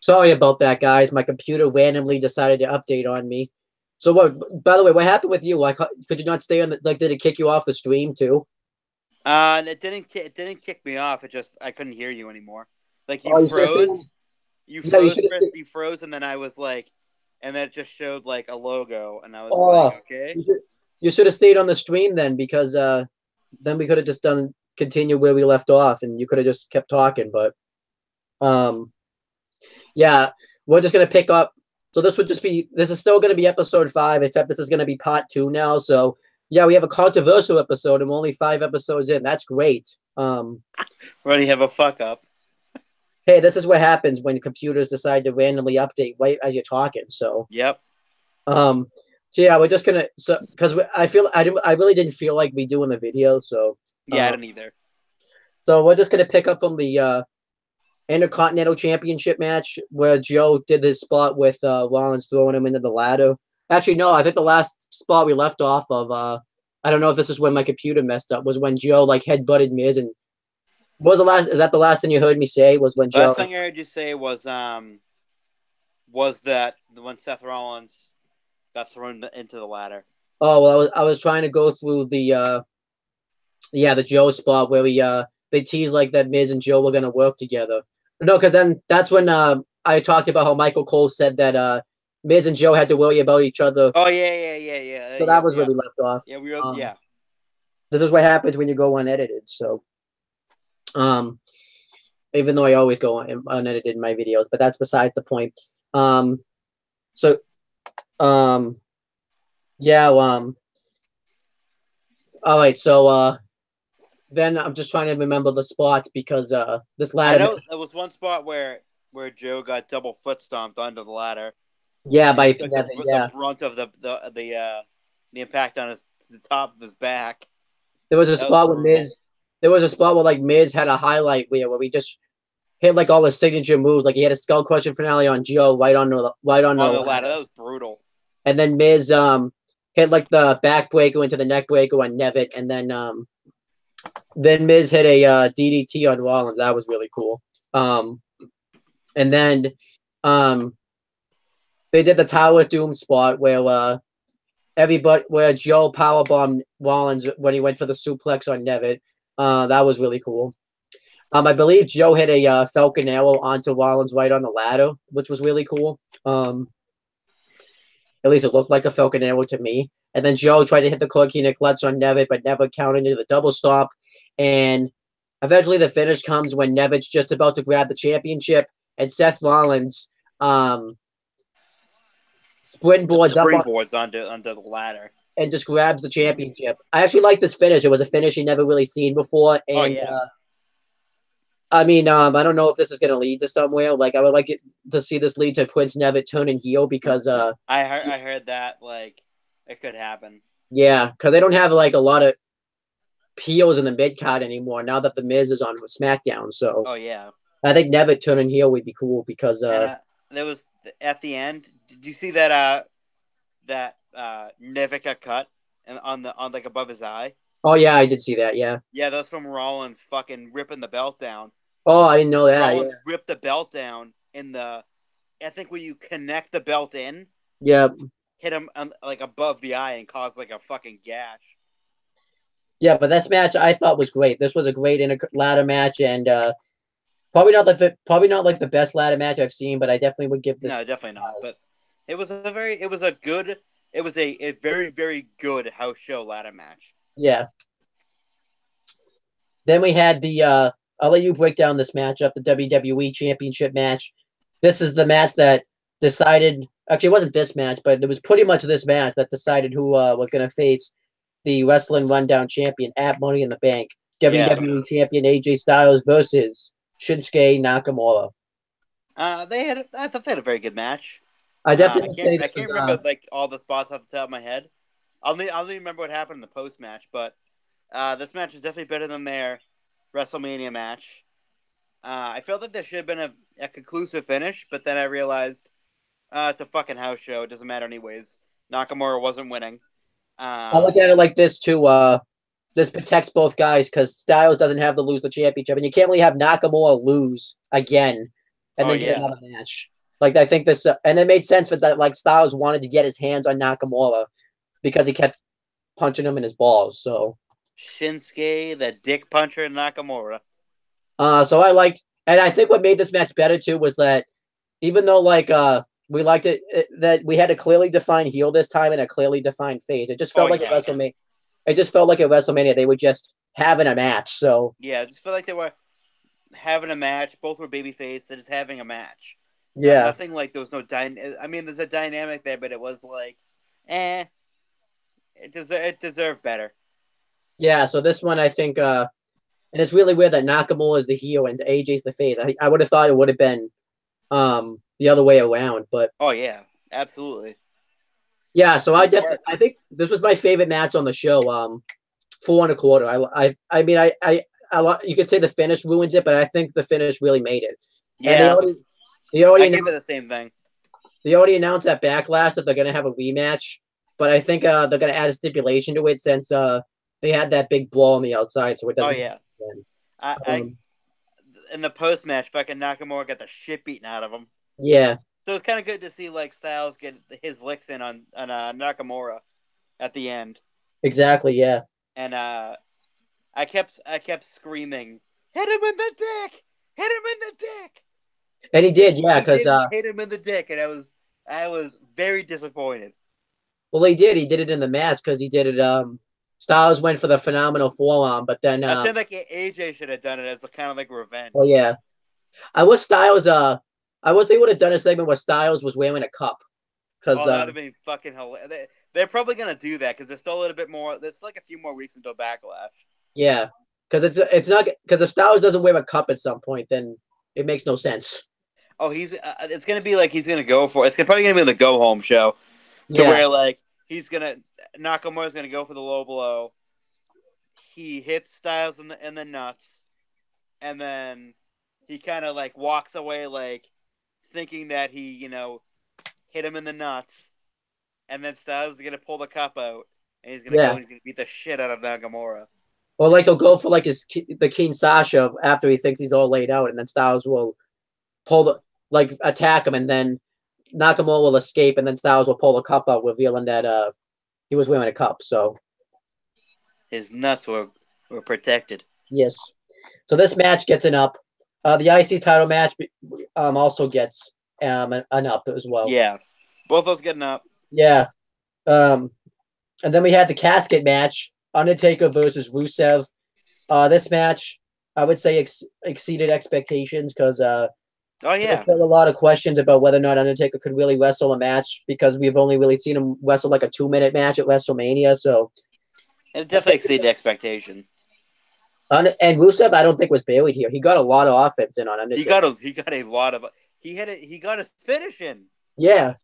Sorry about that, guys. My computer randomly decided to update on me. So what? By the way, what happened with you? Like, could you not stay on the? Like, did it kick you off the stream too? It didn't kick me off. It just I couldn't hear you anymore. Like you Oh, you should have stayed. froze, Yeah, you should have Chris. stayed. You froze, and then I was like, and then it just showed like a logo, and I was like, Oh, okay. you should you should have stayed on the stream then, because then we could have just done continue where we left off, and you could have just kept talking. But um, yeah, we're just gonna pick up. So this is still gonna be episode 5, except this is gonna be part 2 now. So yeah, we have a controversial episode, and we're only 5 episodes in. That's great. We already have a fuck up. Hey, this is what happens when computers decide to randomly update right as you're talking. Yep. Um, so yeah, we're just gonna because I really didn't feel like redoing the video, Yeah, I uh, didn't either. so we're just gonna pick up from the Intercontinental Championship match where Joe did this spot with Rollins throwing him into the ladder. Actually, no, I think the last spot we left off of I don't know if this is when my computer messed up, was when Joe like headbutted Miz. And what was the last? Is that the last thing you heard me say? Was when Joe? Last thing I heard you say was that when Seth Rollins got thrown into the ladder. Oh well, I was trying to go through the the Joe spot where they teased like that Miz and Joe were gonna work together. No, because then that's when I talked about how Michael Cole said that Miz and Joe had to worry about each other. Oh yeah. So that Yep, was where yep. we left off. Yeah, we were. Um, Yeah. this is what happens when you go unedited. So um, even though I always go unedited in my videos, but that's besides the point. Um, so um, yeah. All right. So then I'm just trying to remember the spots because this I ladder. know there was one spot where Joe got double foot stomped onto the ladder, Yeah, and he by took the yeah. brunt of the impact on the top of his back. There was a That was spot where brutal. Miz. There was a spot where like Miz had a highlight where we just hit like all his signature moves. Like he had a skull crushing finale on Joe right on the On the ladder. ladder, That was brutal. and then Miz hit like the back breaker into the neck breaker on Nevitt, and then Miz hit a DDT on Rollins. That was really cool. And then um they did the Tower of Doom spot where Joe powerbombed Rollins when he went for the suplex on Nevitt. That was really cool. I believe Joe hit a Falcon Arrow onto Rollins right on the ladder, which was really cool. At least it looked like a Falcon Arrow to me. And then Joe tried to hit the Corkina clutch on Nevitt, but never counted into the double stop. And eventually the finish comes when Nevitt's just about to grab the championship, and Seth Rollins Just springboards up on springboards onto the ladder. and just grabs the championship. I actually like this finish. It was a finish he never really seen before, Oh and yeah. I mean, I don't know if this is going to lead to somewhere. Like, I would like it to see this lead to Prince Nevitt turning heel because, I heard that like it could happen. yeah, because they don't have like a lot of heels in the mid card anymore now that the Miz is on SmackDown. So Oh yeah. I think Nevitt turning heel would be cool because, And there was at the end. Did you see that Nevitt got cut and on like above his eye? oh yeah, I did see that. Yeah. Yeah, that's from Rollins fucking ripping the belt down. Oh, I didn't know that. Rollins ripped the belt down in the. I think where you connect the belt in, Yeah. hit him like above the eye and cause like a fucking gash. Yeah, but this match I thought was great. This was a great ladder match, and probably not like the best ladder match I've seen, but I definitely would give this. No, definitely not. But it was a very very good house show ladder match. Yeah. Then we had the I'll let you break down this matchup, the WWE Championship match. This is the match that decided. Actually, it wasn't this match, but it was pretty much this match that decided who was going to face the Wrestling Rundown champion at Money in the Bank. Yeah. WWE champion AJ Styles versus Shinsuke Nakamura. I thought they had a very good match. I definitely I can't remember like all the spots off the top of my head. I'll only remember what happened in the post match, but this match is definitely better than their WrestleMania match. I felt that there should have been a conclusive finish, but then I realized it's a fucking house show. It doesn't matter anyways. Nakamura wasn't winning. I look at it like this too. This protects both guys because Styles doesn't have to lose the championship, and you can't really have Nakamura lose again and then get another match. Like I think this, and it made sense for that. Like Styles wanted to get his hands on Nakamura because he kept punching him in his balls. So, Shinsuke, the dick puncher, Nakamura. so I liked, and I think what made this match better too was that even though we liked that we had a clearly defined heel this time and a clearly defined face. It just Oh felt like a yeah, WrestleMania. It just felt like a WrestleMania. They were just having a match. So yeah. I just feel like they were having a match. Both were babyface. They're just having a match. yeah, Nothing like there was no I mean, there's a dynamic there, but it was like, eh, it deserved better. yeah. So this one, I think, and it's really weird that Nakamura is the heel and AJ's the face. I would have thought it would have been the other way around, but Oh yeah, absolutely. yeah. So It worked. I think this was my favorite match on the show. 4 1/4. I mean you could say the finish ruins it, but I think the finish really made it. And Yeah, they already I give it announced the same thing. at Backlash that they're gonna have a rematch, but I think they're gonna add a stipulation to it since they had that big blow on the outside, so it Oh doesn't yeah, happen. I in the post match, fucking Nakamura got the shit beaten out of him. Yeah, So it's kind of good to see like Styles get his licks in on Nakamura at the end, exactly. Yeah, and I kept screaming, "Hit him in the dick! Hit him in the dick!" and he did. Yeah, He because didn't hit him in the dick, and I was very disappointed. well, he did. He did it in the match because he did it. Styles went for the phenomenal forearm, but then I said like AJ should have done it as a kind of like oh revenge. yeah, I was Styles. I was they would have done a segment where Styles was wearing a cup because Oh, that would have been fucking hilarious. They're probably gonna do that because there's still a little bit more. There's like a few more weeks until Backlash. yeah, because it's not because if Styles doesn't wear a cup at some point, then it makes no sense. Oh, he's it's gonna be like he's gonna go for it's probably gonna be the go home show to Yeah, where like he's gonna Nakamura's gonna go for the low blow. He hits Styles in the nuts, and then he kind of like walks away like thinking that he hit him in the nuts, and then Styles is gonna pull the cup out, and he's gonna go yeah. and he's gonna beat the shit out of Nakamura. Or like he'll go for like the King Sasha after he thinks he's all laid out, and then Styles will pull the attack him, and then Nakamura will escape, and then Styles will pull the cup out, revealing that he was wearing a cup. So His nuts were protected. yes. So this match gets an up. The IC title match also gets an up as well. Yeah, both those getting up. Yeah. Um, and then we had the casket match, Undertaker versus Rusev. This match, I would say, exceeded expectations because Oh there's yeah, still a lot of questions about whether or not Undertaker could really wrestle a match because we've only really seen him wrestle like a 2 minute match at WrestleMania. So, it definitely exceeded expectation. and Rusev, I don't think was buried here. He got a lot of offense in on He Undertaker. got a lot of he got his finish in. Yeah,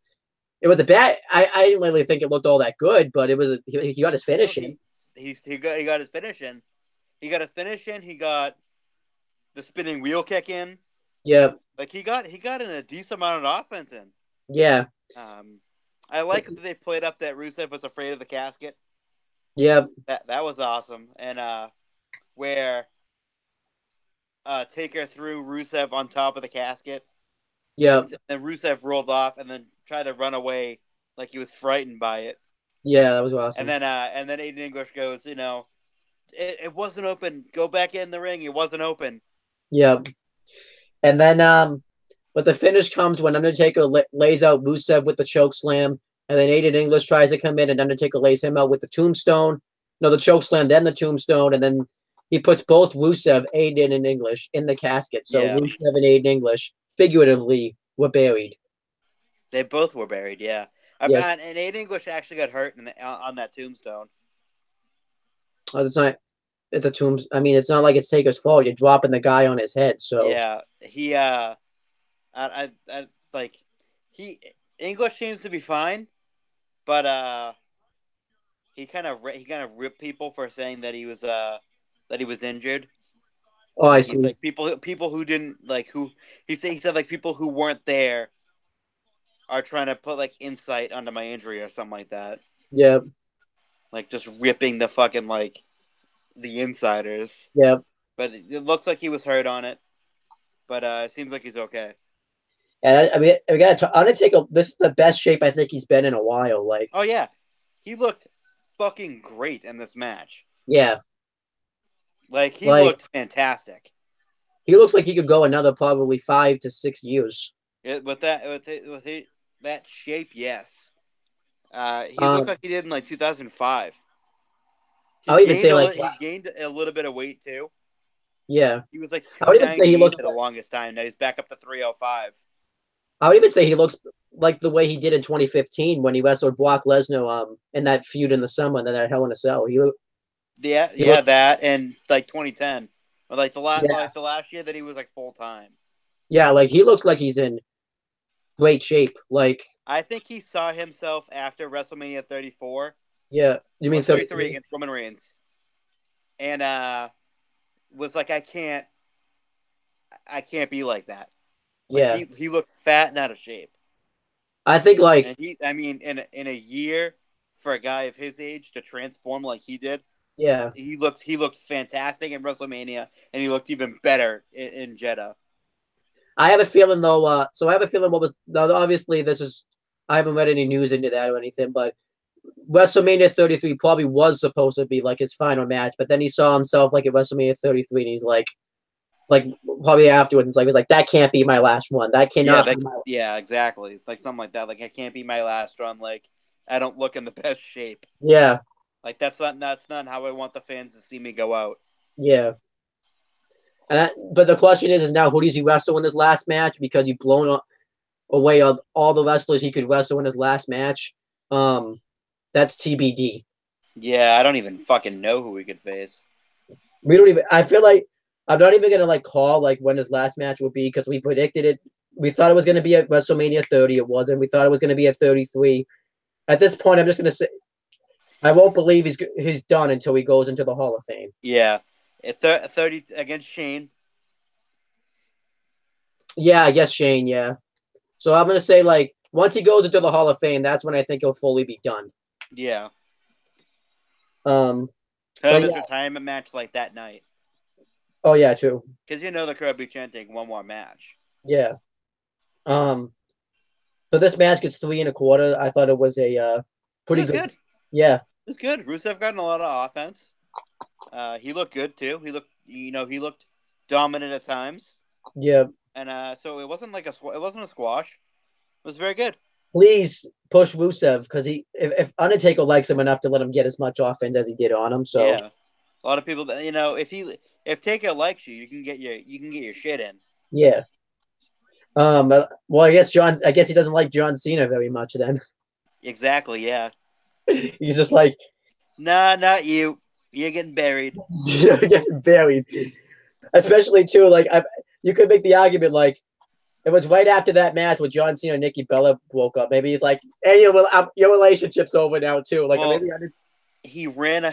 it was a bad. I didn't really think it looked all that good, but it was he got his No, finish in. he got his finish in. He got his finish in. He got the spinning wheel kick in. Yeah, Like he got in a decent amount of offense in. yeah, Um, I like that they played up that Rusev was afraid of the casket. yeah, That was awesome. And where Taker threw Rusev on top of the casket, yeah, and Rusev rolled off and then tried to run away like he was frightened by it. yeah. That was And awesome. then Aiden English goes, it wasn't open. Go back in the ring. It wasn't open. Yeah, and then but the finish comes when Undertaker lays out Rusev with the choke slam, and then Aiden English tries to come in, and Undertaker lays him out with the tombstone. No, the choke slam, then the tombstone, and then he puts both Rusev, Aiden, and English in the casket. So Yeah, Rusev and Aiden English figuratively were buried. they both were buried. Yeah, Yes, and Aiden English actually got hurt on that tombstone. it's not. It's a tomb. I mean, it's not like it's Taker's fault. You're dropping the guy on his head. So Yeah, he I like he English seems to be fine, but he kind of ripped people for saying that he was injured. oh, I Like he's see. like people who didn't like who he said like people who weren't there are trying to put like insight onto my injury or something like that. Yeah, Like just ripping the fucking like the insiders. yeah. But it looks like he was hurt on it. But it seems like he's okay. And I mean, Undertaker. This is the best shape I think he's been in a while. Like, Oh yeah, he looked fucking great in this match. yeah, Like he like looked fantastic. he looks like he could go another probably 5 to 6 years. That shape, yes. He looked Um, like he did in like 2005. I would even say like, He gained a little bit of weight too. yeah, He was like I would even say he 298 looks. for the longest time. Now he's back up to 305. I would even say he looks like the way he did in 2015 when he wrestled Brock Lesnar in that feud in the summer and then that Hell in a Cell. Yeah, He yeah, looked that and like 2010, or yeah, the last year that he was like full time. yeah, like he looks like he's in great shape. Like, I think he saw himself after WrestleMania 34 yeah, you or mean 33 33? against Roman Reigns, and was like, I can't be like that. Like Yeah, he looked fat and out of shape. I think like And I mean, in a year for a guy of his age to transform like he did, yeah. he looked fantastic in WrestleMania, and he looked even better in Jeddah. I have a feeling though. So I have a feeling what was now. Obviously, this is I haven't read any news into that or anything, but WrestleMania 33 probably was supposed to be like his final match, but then he saw himself like at WrestleMania 33, and he's like probably afterwards, he's like that can't be my last one. That cannot be my. Yeah, exactly. It's like something like that. Like I can't be my last run. Like I don't look in the best shape. Yeah, Like that's not how I want the fans to see me go out. yeah. But the question is now who does he wrestle in his last match because he's blown away all the wrestlers he could wrestle in his last match. That's TBD. Yeah, I don't even fucking know who we could face. We don't even. I feel like I'm not even gonna like call like when his last match will be because we predicted it. We thought it was gonna be at WrestleMania 30. It wasn't. We thought it was gonna be at 33. At this point, I'm just gonna say I won't believe he's done until he goes into the Hall of Fame. Yeah, at 30 against Shane. Yeah, I guess Shane. Yeah. So I'm gonna say like once he goes into the Hall of Fame, that's when I think he'll fully be done. Yeah, Um, have but his yeah. retirement match like that night. Oh yeah, true. Because you know the crowd be chanting one more match. Yeah. Um. So this match gets 3 1/4. I thought it was a It pretty was good. good. It Yeah. was good. Rusev got in a lot of offense. He looked good too. He looked dominant at times. Yeah. And so it wasn't like it wasn't a squash. It was very good. Please push Rusev because if Undertaker likes him enough to let him get as much offense as he did on him. So Yeah, a lot of people that if Taker likes you, you can get your shit in. yeah. Well, I guess I guess he doesn't like John Cena very much. Then Exactly. Yeah. he's just like Nah, not you. You're getting buried. getting buried. Especially too, like you could make the argument like it was right after that match with John Cena and Nikki Bella broke up. Maybe he's like, "Hey, your relationship's over now too." Like Well, maybe he ran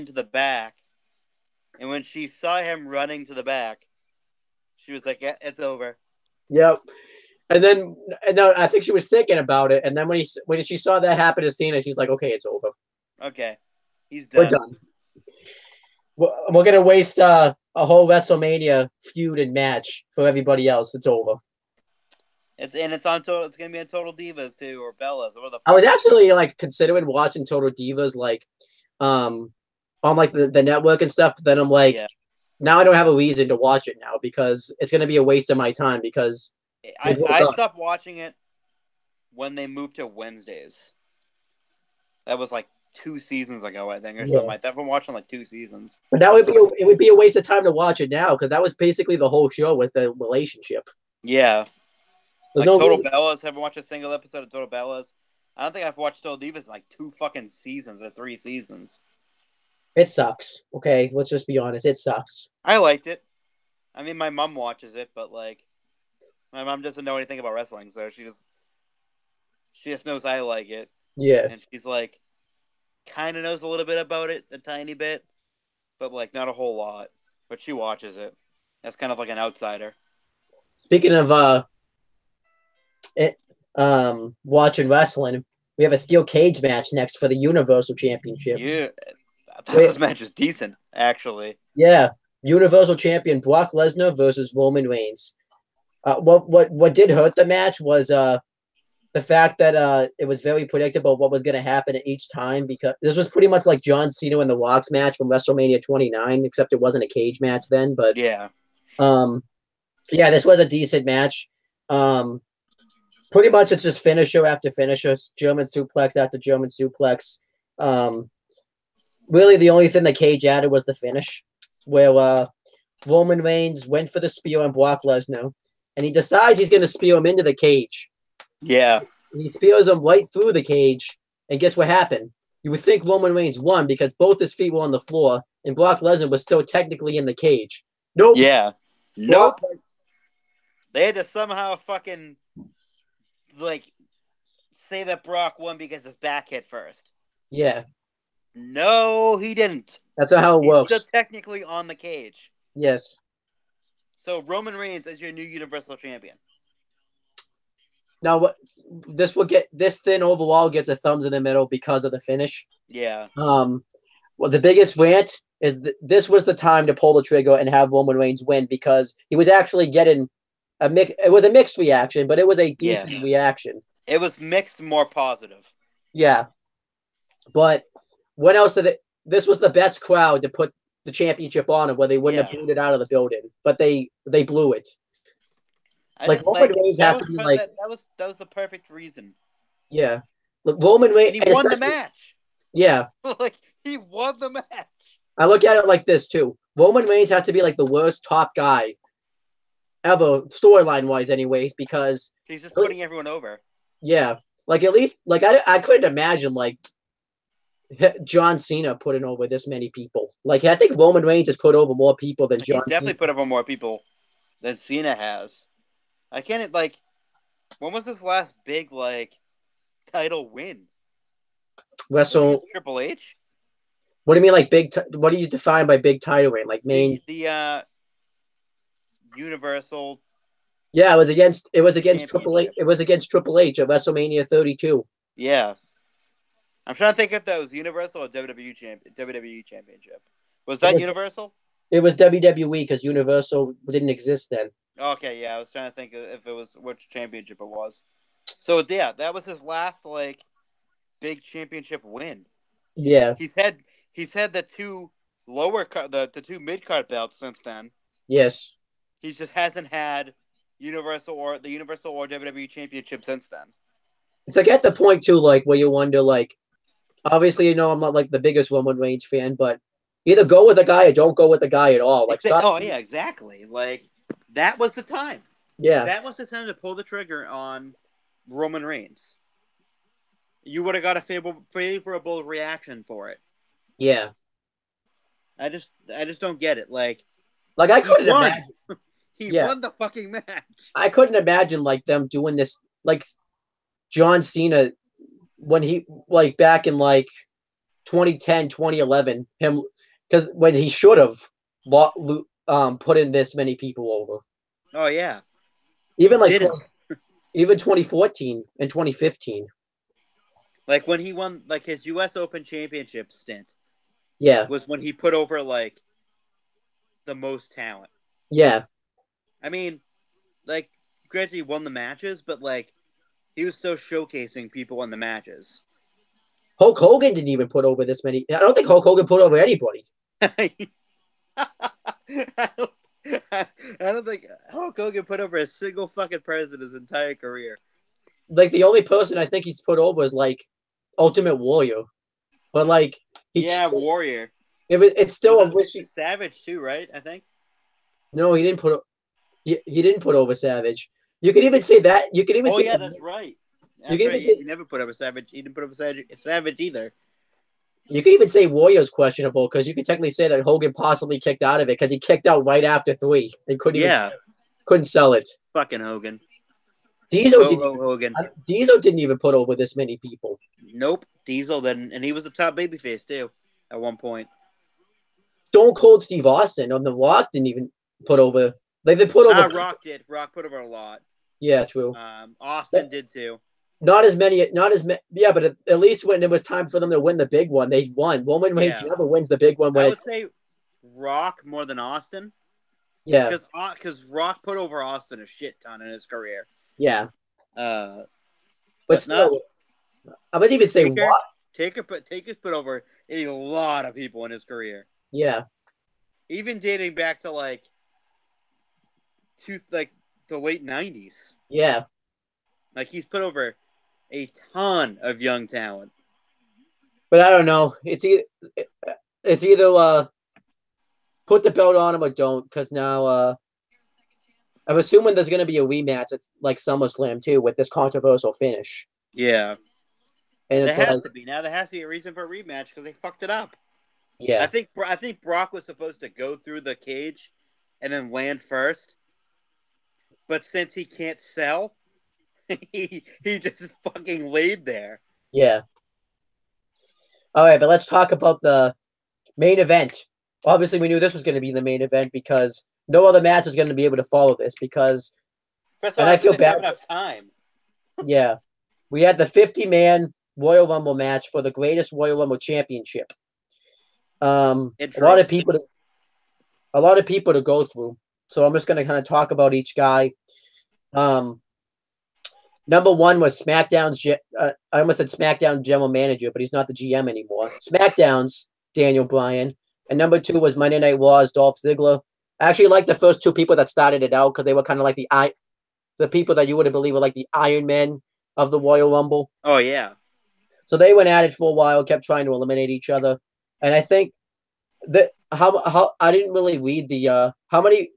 to the back, and when she saw him running to the back, she was like, "Yeah, it's over." Yep. And then I think she was thinking about it, and then when she saw that happen to Cena, she's like, "Okay, it's over. Okay, he's We're done. done. We're gonna waste a whole WrestleMania feud and match for everybody else. It's over." It's on total. It's gonna be on Total Divas too, or Bellas, or the I was fuck. actually like considering watching Total Divas like um on like the network and stuff, but then I'm like Yeah, now I don't have a reason to watch it now because it's gonna be a waste of my time because they broke I up. stopped watching it when they moved to Wednesdays. That was like 2 seasons ago, I think, or something Yeah. like that. I've been watching like 2 seasons. But that would be it would be a waste of time to watch it now because that was basically the whole show with the relationship. Yeah, There's like no Total reason. Bellas. Haven't watched a single episode of Total Bellas. I don't think I've watched Total Divas in like 2 fucking seasons or 3 seasons. It sucks. Okay, let's just be honest. It sucks. I liked it. I mean, my mom watches it, but like, my mom doesn't know anything about wrestling, so she just knows I like it, Yeah. and she's like, kind of knows a little bit about it, a tiny bit, but like not a whole lot. But she watches it. That's kind of like an outsider. Speaking of it, watching wrestling, we have a steel cage match next for the Universal Championship. Yeah, I thought this match was decent, actually. Yeah, Universal Champion Brock Lesnar versus Roman Reigns. What did hurt the match was the fact that it was very predictable what was going to happen at each time, because this was pretty much like John Cena and The Rock's match from WrestleMania 29, except it wasn't a cage match then. But Yeah. um, yeah, this was a decent match. Um, Pretty much it's just finisher after finisher, German suplex after German suplex. Um, really, the only thing the cage added was the finish, where Roman Reigns went for the spear on Brock Lesnar, and he decides he's going to spear him into the cage. Yeah. He spears him right through the cage, and guess what happened? You would think Roman Reigns won because both his feet were on the floor, and Brock Lesnar was still technically in the cage. Nope. Yeah. Brock, Nope. They had to somehow fucking like say that Brock won because his back hit first. yeah, No, he didn't. that's not how it He's works. still technically on the cage. Yes. So Roman Reigns is your new Universal Champion. Now, what this thing overall gets a thumbs in the middle because of the finish. Yeah. Well, the biggest rant is this was the time to pull the trigger and have Roman Reigns win, because he was actually getting it was a mixed reaction, but it was a decent reaction. It was mixed, more positive. Yeah. But what else did it? This was the best crowd to put the championship on it, where they wouldn't have booed it out of the building, but they blew it. Roman Reigns that have to be like that was the perfect reason. Yeah. Look, Roman Reigns, and he won the match. Yeah. Like he won the match. I look at it like this too. Roman Reigns has to be like the worst top guy ever, storyline wise, anyways, because he's just putting everyone over. Yeah, like at least like I couldn't imagine like John Cena putting over this many people. Like I think Roman Reigns has put over more people than John. He's definitely Cena. Put over more people than Cena has. I can't like. When was his last big like title win? Triple H. What do you mean, like big? What do you define by big title reign? Like main the Universal. Yeah, it was against Triple H. It was against Triple H at WrestleMania 32. Yeah, I'm trying to think if that was Universal or WWE Championship. Was that Universal? It was WWE because Universal didn't exist then. Okay, yeah, I was trying to think if it was which championship it was. So yeah, that was his last like big championship win. Yeah, he's had the two the two mid card belts since then. Yes, he just hasn't had the Universal or WWE Championship since then. It's like at the point too, like where you wonder, like, obviously, you know, I'm not like the biggest Roman Reigns fan, but either go with a guy or don't go with a guy at all. Like, oh yeah, exactly. Like that was the time. Yeah, that was the time to pull the trigger on Roman Reigns. You would have got a favorable reaction for it. Yeah, I just don't get it. Like I couldn't imagine. He won the fucking match. I couldn't imagine like them doing this, like John Cena when he like back in like 2010, 2011, him, because when he should have put in this many people over. Oh yeah, even like even 2014 and 2015. Like when he won like his U.S. Open Championship stint. Yeah, was when he put over like the most talent. Yeah. I mean, like, granted, he won the matches, but, like, he was still showcasing people in the matches. Hulk Hogan didn't even put over this many. I don't think Hulk Hogan put over anybody. I don't think Hulk Hogan put over a single fucking person his entire career. Like, the only person I think he's put over is, like, Ultimate Warrior. But, like... Warrior. It's still a wishy... Savage, too, right? I think? No, he didn't put... He didn't put over Savage. You could even say that. You could even say... yeah, that's right. That's right. He never put over Savage. He didn't put over Savage either. You could even say Warrior's questionable, because you could technically say that Hogan possibly kicked out of it, because he kicked out right after 3. They couldn't sell it. Fucking Hogan. Diesel didn't even put over this many people. Nope, Diesel didn't, and he was the top babyface too at one point. Stone Cold Steve Austin on The Rock didn't even put over. Like they put over. Rock did. Rock put over a lot. Yeah, true. Austin did too. Not as many. Yeah, but at least when it was time for them to win the big one, they won. Roman Reigns never wins the big one. I would say Rock more than Austin. Yeah, because Rock put over Austin a shit ton in his career. yeah. Uh, But but not still, I would even say Taker. Rock. Taker's put over a lot of people in his career, Yeah, even dating back to like the late '90s. yeah, Like he's put over a ton of young talent. but I don't know. It's either put the belt on him or don't, because now I'm assuming there's gonna be a rematch. It's like SummerSlam too with this controversial finish, Yeah, and there it's like, has to be now. There has to be a reason for a rematch because they fucked it up. yeah, I think Brock was supposed to go through the cage and then land first, but since he can't sell, he just fucking laid there. yeah. All right, but let's talk about the main event. Obviously, we knew this was going to be the main event because no other match was going to be able to follow this. Because, First of and all, I I don't think feel they didn't have bad. enough time. Yeah, we had the 50-man Royal Rumble match for the greatest Royal Rumble championship. It A lot of drove people, a lot of people to go through. So I'm just going to kind of talk about each guy. Um, Number one was SmackDown's. I almost said SmackDown general manager, but he's not the GM anymore. SmackDown's Daniel Bryan, and number two was Monday Night Raw's Dolph Ziggler. I actually like the first two people that started it out because they were kind of like the people that you would have believed were like the Iron Men of the Royal Rumble. Oh yeah, So they went at it for a while, kept trying to eliminate each other, and I think that how I didn't really read the how many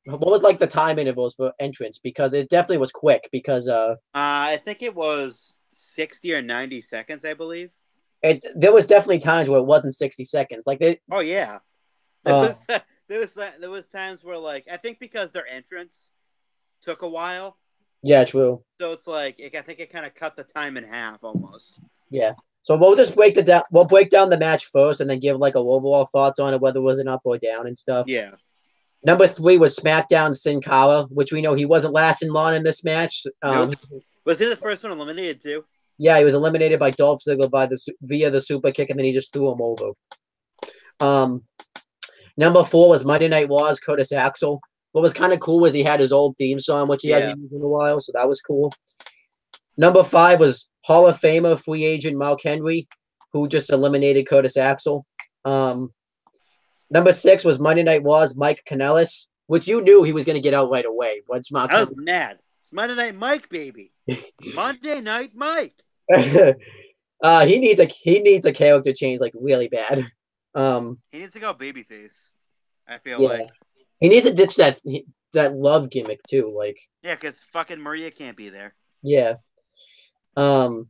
what was like the time intervals for entrance because it definitely was quick because I think it was 60 or 90 seconds, I believe. there was definitely times where it wasn't 60 seconds. Like they Oh yeah, there uh was there was times where like I think because their entrance took a while, yeah, true. so it's like I think it kind of cut the time in half almost. Yeah. So we'll just break the down we'll break down the match first and then give like a overall thoughts on it, whether it was an up or down and stuff. Yeah. Number three was SmackDown Sin Cara, which we know he wasn't lasting long in this match. Nope. Was he the first one eliminated too? Yeah, he was eliminated by Dolph Ziggler via the super kick, and then he just threw him over. Um, Number four was Monday Night Raw's Curtis Axel. What was kind of cool was he had his old theme song, which he Yeah. hasn't used in a while, so that was cool. Number five was Hall of Famer free agent Mark Henry, who just eliminated Curtis Axel. Number six was Monday Night Raw's Mike Kanellis, which you knew he was going to get out right away once Mark I was Henry. mad. It's Monday Night Mike, baby. Monday Night Mike. He needs a character change like really bad. He needs to go babyface. I feel Yeah, like. he needs to ditch that love gimmick too. Like, Yeah, because fucking Maria can't be there. yeah. Um,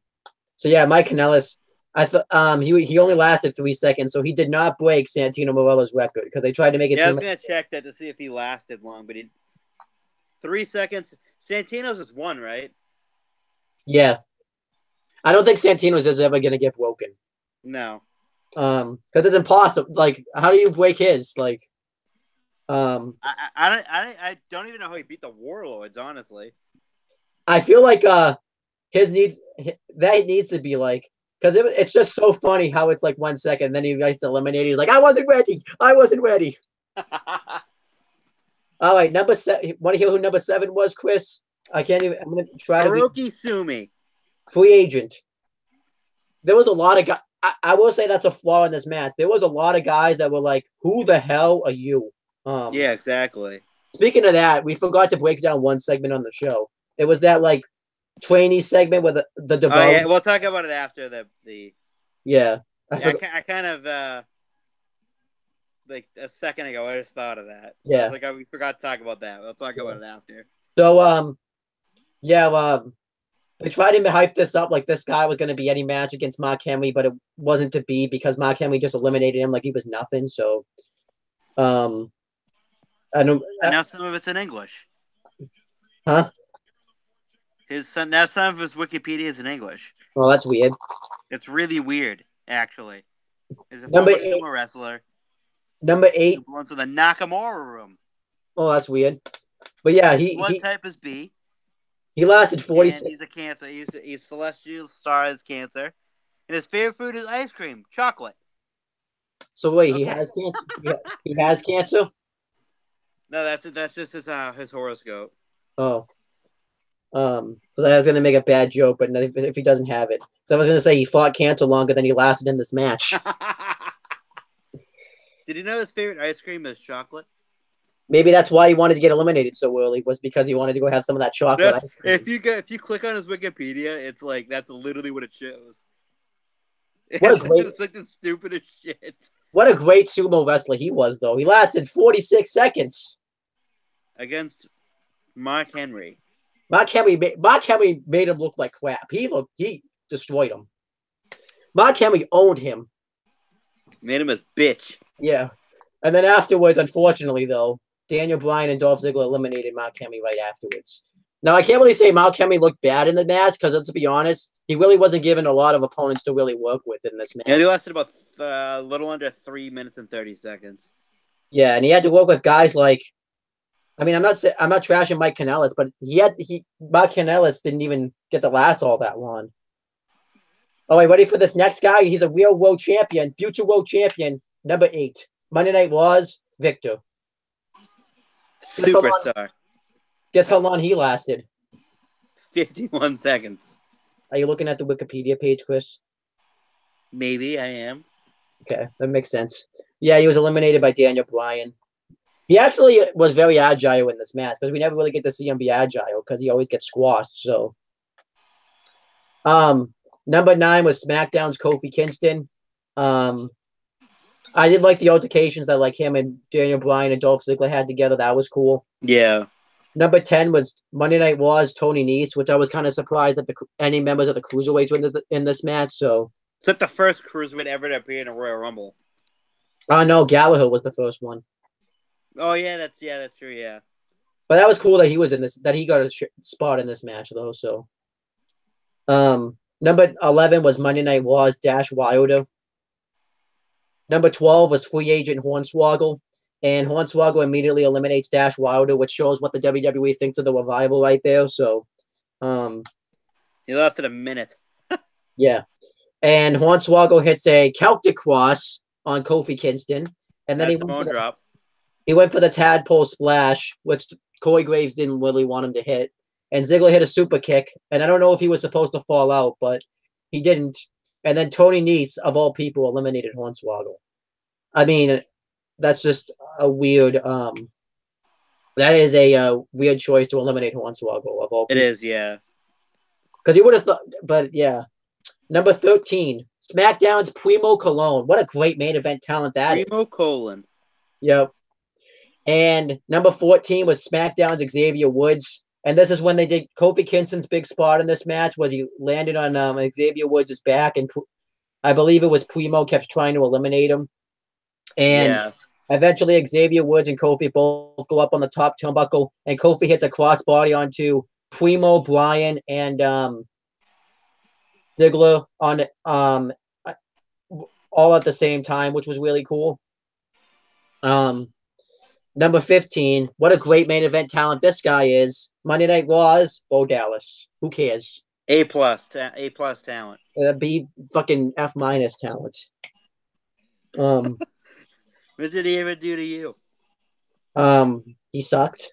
so yeah, Mike Kanellis. I thought he only lasted 3 seconds, so he did not break Santino Morella's record because they tried to make it Yeah, I seem was like gonna check that to see if he lasted long, but he 3 seconds. Santino's is one, right? yeah. I don't think Santino's is ever gonna get broken. No. Because it's impossible. Like, how do you break his? Like, um, I don't even know how he beat the Warlords, honestly. I feel like his needs that needs to be like because it's just so funny how it's like 1 second, then he gets eliminated. He's like, I wasn't ready. I wasn't ready. All right, number seven. Want to hear who number seven was, Chris? I can't even. I'm gonna try to be Hiroki Sumi. free agent. There was a lot of guys. I will say that's a flaw in this match. There was a lot of guys that were like, "Who the hell are you?" Yeah, exactly. Speaking of that, we forgot to break down one segment on the show. It was that like trainee segment with the Oh yeah, development. we'll talk about it after the. Yeah, Yeah, I kind of like a second ago. I just thought of that. I was yeah. like, oh, we forgot to talk about that. We'll talk about it after. So yeah, they tried to hype this up like this guy was going to be any match against Mark Henry, but it wasn't to be because Mark Henry just eliminated him like he was nothing. So um, I don't. And now some of it's in English. Huh? Now some of his Wikipedia is in English. Well, that's weird. It's really weird, actually. He's a Number former eight. sumo wrestler. Number eight. Who belongs to the Nakamura room. Oh, that's weird. But yeah, Blood type is B. he lasted 46. And he's a cancer. He's celestial star as cancer. And his favorite food is ice cream, chocolate. So wait, he has cancer. He has cancer. No, that's just his horoscope. Oh, because I was gonna make a bad joke, but if he doesn't have it, so I was gonna say he fought cancer longer than he lasted in this match. Did you know his favorite ice cream is chocolate? Maybe that's why he wanted to get eliminated so early, was because he wanted to go have some of that chocolate That's ice cream. if you click on his Wikipedia, it's like that's literally what it shows. What a great, It's like the stupidest shit. what a great sumo wrestler he was, though. He lasted 46 seconds. Against Mark Henry. Mark Henry made him look like crap. He destroyed him. Mark Henry owned him. Made him his bitch. Yeah. And then afterwards, unfortunately, though, Daniel Bryan and Dolph Ziggler eliminated Mark Henry right afterwards. Now, I can't really say Mark Henry looked bad in the match because, let's be honest, he really wasn't given a lot of opponents to really work with in this match. Yeah, he lasted about a little under 3 minutes and 30 seconds. Yeah, and he had to work with guys like, I mean, I'm not trashing Mike Kanellis, but Mike Kanellis didn't even get to last all that long. Oh, wait, ready for this next guy? He's a real world champion, future world champion, number 8. Monday Night Wars, Victor. Superstar. Guess how long he lasted? 51 seconds. Are you looking at the Wikipedia page, Chris? Maybe I am. Okay, that makes sense. Yeah, he was eliminated by Daniel Bryan. He actually was very agile in this match because we never really get to see him be agile because he always gets squashed. So, number 9 was SmackDown's Kofi Kingston. I did like the altercations that like him and Daniel Bryan and Dolph Ziggler had together. That was cool. Yeah. Number 10 was Monday Night Wars, Tony Nese, which I was kind of surprised that any members of the Cruiserweights were in this match. So it's like the first Cruiserweight ever to appear in a Royal Rumble. No, Gallagher was the first one. Oh yeah, that's true. Yeah, but that was cool that he was in this. That he got a spot in this match though. So, number 11 was Monday Night Wars, Dash Wilder. Number 12 was free agent Hornswoggle. And Hornswoggle immediately eliminates Dash Wilder, which shows what the WWE thinks of the revival right there. So, he lasted a minute. Yeah. And Hornswoggle hits a counter cross on Kofi Kingston. And then he went for the tadpole splash, which Corey Graves didn't really want him to hit. And Ziggler hit a super kick. And I don't know if he was supposed to fall out, but he didn't. And then Tony Nese, of all people, eliminated Hornswoggle. I mean, that's just a weird. That is a weird choice to eliminate Hornswoggle of all people. It is, yeah. Because you would have thought, but yeah. Number 13, SmackDown's Primo Colon. What a great main event talent that Primo Colon. Yep. And number 14 was SmackDown's Xavier Woods. And this is when they did Kofi Kingston's big spot in this match was he landed on Xavier Woods' back. And I believe it was Primo kept trying to eliminate him. And eventually Xavier Woods and Kofi both go up on the top turnbuckle. And Kofi hits a crossbody onto Primo, Bryan, and Ziggler on all at the same time, which was really cool. Number 15, what a great main event talent this guy is. Monday Night Wars, Bo Dallas. Who cares? A plus talent. B fucking F minus talent. What did he ever do to you? He sucked.